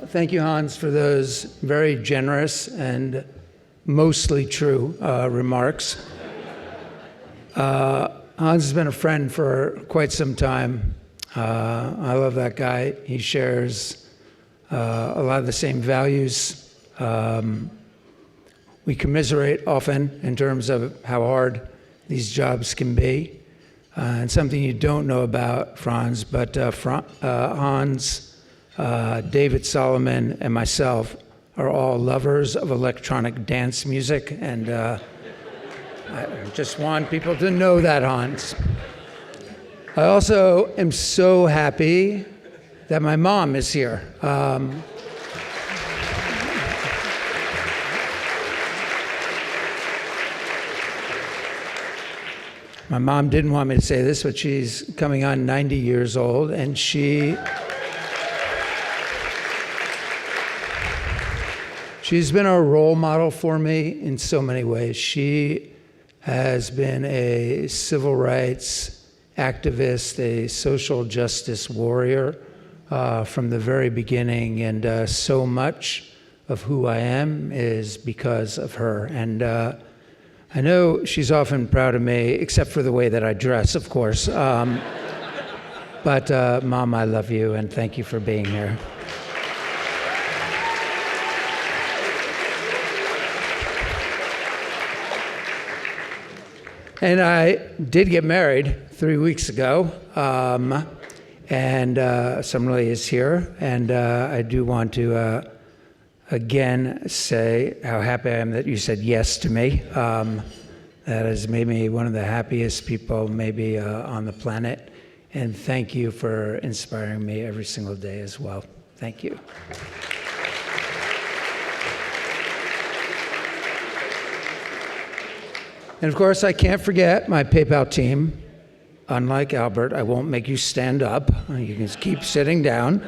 thank you, Hans, for those very generous and mostly true remarks. Hans has been a friend for quite some time. I love that guy. He shares a lot of the same values. We commiserate often in terms of how hard these jobs can be. And something you don't know about Franz, but Hans, David Solomon, and myself are all lovers of electronic dance music, and I just want people to know that, Hans. I also am so happy that my mom is here. My mom didn't want me to say this, but she's coming on 90 years old, and she's been a role model for me in so many ways. She has been a civil rights activist, a social justice warrior from the very beginning, and so much of who I am is because of her. And I know she's often proud of me, except for the way that I dress, of course. But Mom, I love you, and thank you for being here. And I did get married 3 weeks ago, and Summerlee is here, and I do want to again say how happy I am that you said yes to me. That has made me one of the happiest people maybe on the planet, and thank you for inspiring me every single day as well. Thank you. And of course, I can't forget my PayPal team. Unlike Albert, I won't make you stand up. You can just keep sitting down.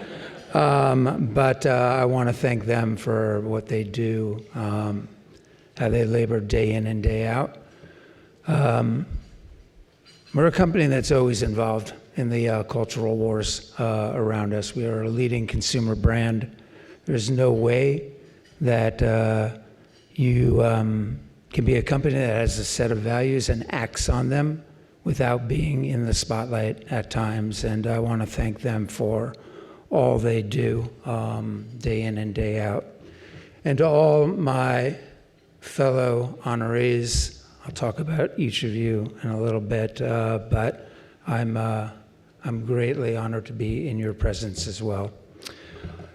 But I want to thank them for what they do, how they labor day in and day out. We're a company that's always involved in the cultural wars around us. We are a leading consumer brand. There's no way that you can be a company that has a set of values and acts on them without being in the spotlight at times. And I want to thank them for all they do day in and day out. And to all my fellow honorees, I'll talk about each of you in a little bit, but I'm greatly honored to be in your presence as well.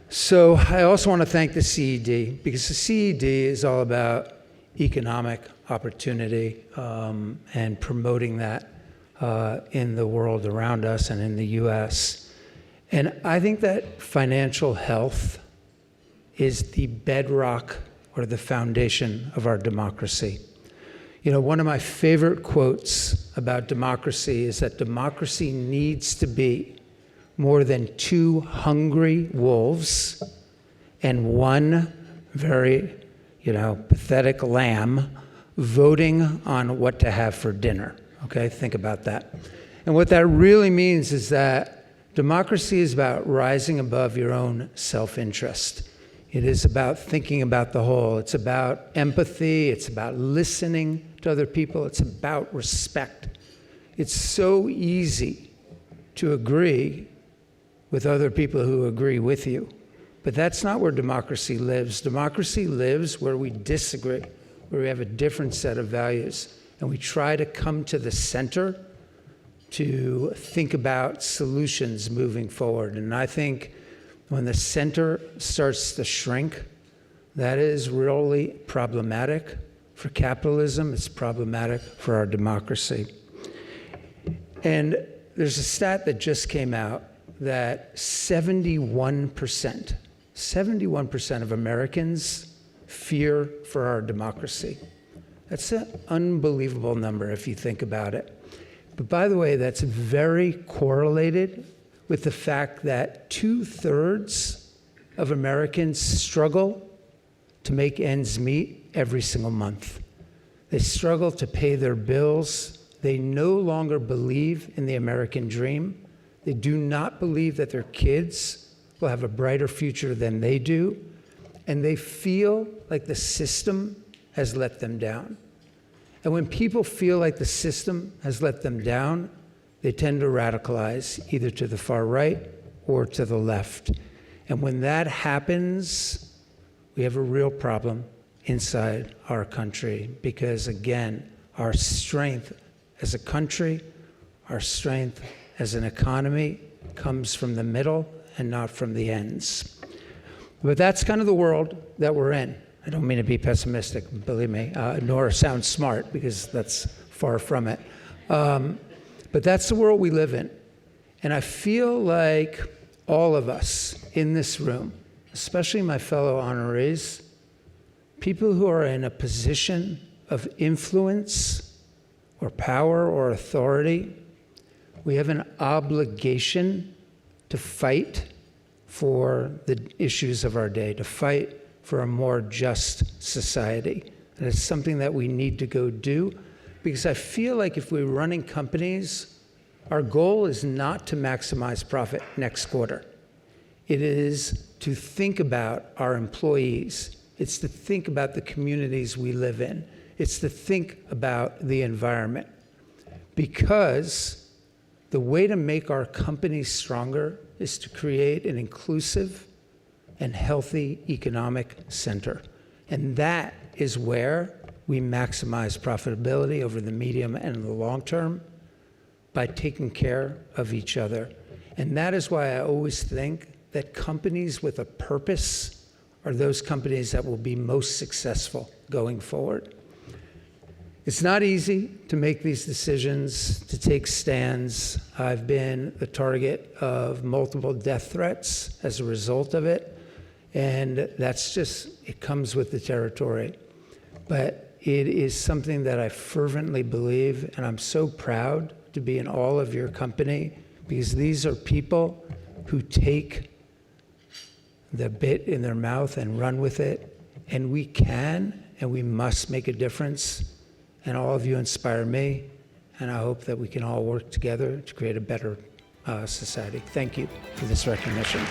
So I also want to thank the CED, because the CED is all about economic opportunity and promoting that in the world around us and in the US. And I think that financial health is the bedrock or the foundation of our democracy. You know, one of my favorite quotes about democracy is that democracy needs to be more than 2 hungry wolves and 1 very, pathetic lamb voting on what to have for dinner. Okay, think about that. And what that really means is that democracy is about rising above your own self-interest. It is about thinking about the whole. It's about empathy. It's about listening to other people. It's about respect. It's so easy to agree with other people who agree with you. But that's not where democracy lives. Democracy lives where we disagree, where we have a different set of values. And we try to come to the center to think about solutions moving forward. And I think when the center starts to shrink, that is really problematic for capitalism. It's problematic for our democracy. And there's a stat that just came out that 71% of Americans fear for our democracy. That's an unbelievable number if you think about it. But by the way, that's very correlated with the fact that 2/3 of Americans struggle to make ends meet every single month. They struggle to pay their bills. They no longer believe in the American dream. They do not believe that their kids will have a brighter future than they do, and they feel like the system has let them down. And when people feel like the system has let them down, they tend to radicalize either to the far right or to the left. And when that happens, we have a real problem inside our country because, again, our strength as a country, our strength as an economy comes from the middle and not from the ends. But that's kind of the world that we're in. I don't mean to be pessimistic, believe me, nor sound smart, because that's far from it. But that's the world we live in. And I feel like all of us in this room, especially my fellow honorees, people who are in a position of influence or power or authority, we have an obligation to fight for the issues of our day, to fight for a more just society. And it's something that we need to go do, because I feel like if we're running companies, our goal is not to maximize profit next quarter. It is to think about our employees. It's to think about the communities we live in. It's to think about the environment. Because the way to make our companies stronger is to create an inclusive and healthy economic center. And that is where we maximize profitability over the medium and the long term by taking care of each other. And that is why I always think that companies with a purpose are those companies that will be most successful going forward. It's not easy to make these decisions, to take stands. I've been the target of multiple death threats as a result of it. And that's just, it comes with the territory. But it is something that I fervently believe, and I'm so proud to be in all of your company, because these are people who take the bit in their mouth and run with it. And we can and we must make a difference. And all of you inspire me, and I hope that we can all work together to create a better society. Thank you for this recognition.